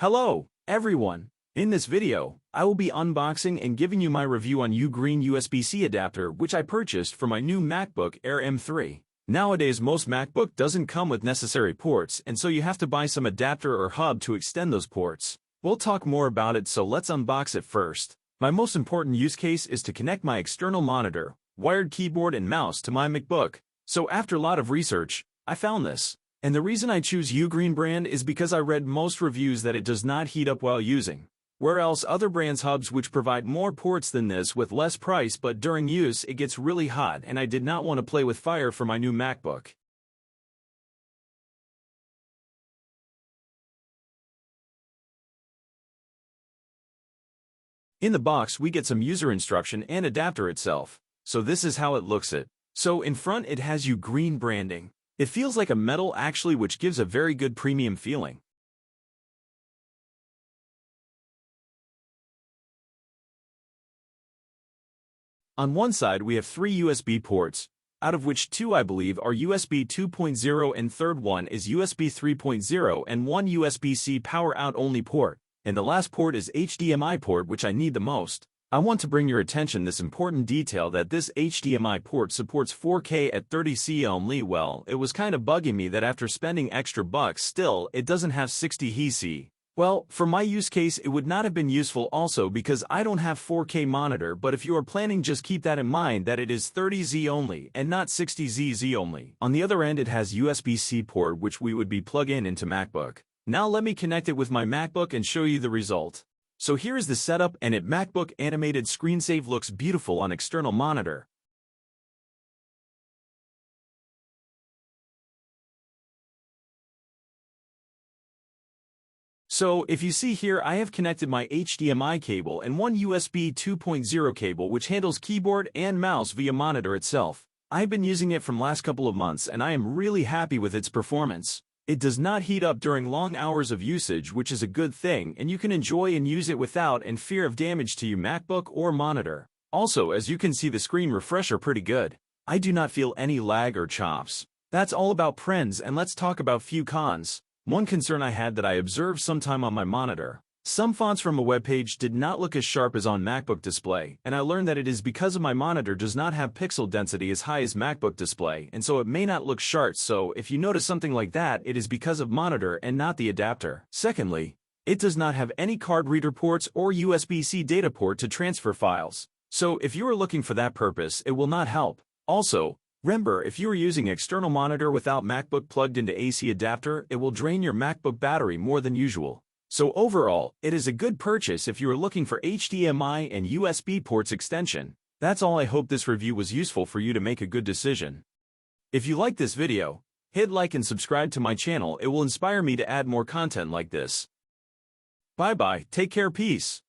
Hello, everyone! In this video, I will be unboxing and giving you my review on UGREEN USB C adapter which I purchased for my new MacBook Air M3. Nowadays most MacBook doesn't come with necessary ports and so you have to buy some adapter or hub to extend those ports. We'll talk more about it, so let's unbox it first. My most important use case is to connect my external monitor, wired keyboard and mouse to my MacBook. So after a lot of research, I found this. And the reason I choose UGREEN brand is because I read most reviews that it does not heat up while using. Whereas other brands hubs which provide more ports than this with less price, but during use it gets really hot and I did not want to play with fire for my new MacBook. In the box we get some user instruction and adapter itself. So this is how it looks. So in front it has UGREEN branding. It feels like a metal actually, which gives a very good premium feeling. On one side we have 3 USB ports, out of which 2 I believe are USB 2.0 and third one is USB 3.0 and one USB-C power out only port, and the last port is HDMI port which I need the most. I want to bring your attention this important detail that this HDMI port supports 4K at 30C only. Well, it was kind of bugging me that after spending extra bucks still it doesn't have 60Hz. Well, for my use case it would not have been useful also because I don't have 4K monitor, but if you are planning just keep that in mind that it is 30Z only and not 60ZZ only. On the other end it has USB-C port which we would be plug in into MacBook. Now let me connect it with my MacBook and show you the result. So here is the setup, and it MacBook animated screen save looks beautiful on external monitor. So if you see here I have connected my HDMI cable and one USB 2.0 cable which handles keyboard and mouse via monitor itself. I've been using it from last couple of months and I am really happy with its performance. It does not heat up during long hours of usage, which is a good thing, and you can enjoy and use it without and fear of damage to your MacBook or monitor. Also, as you can see the screen refresher pretty good. I do not feel any lag or chops. That's all about pros, and let's talk about few cons. One concern I had that I observed sometime on my monitor. Some fonts from a web page did not look as sharp as on MacBook display, and I learned that it is because of my monitor does not have pixel density as high as MacBook display, and so it may not look sharp. So if you notice something like that, it is because of monitor and not the adapter. Secondly, it does not have any card reader ports or USB-C data port to transfer files. So if you are looking for that purpose, it will not help. Also, remember, if you are using external monitor without MacBook plugged into AC adapter, it will drain your MacBook battery more than usual. So overall, it is a good purchase if you are looking for HDMI and USB ports extension. That's all. I hope this review was useful for you to make a good decision. If you like this video, hit like and subscribe to my channel. It will inspire me to add more content like this. Bye bye, take care, peace.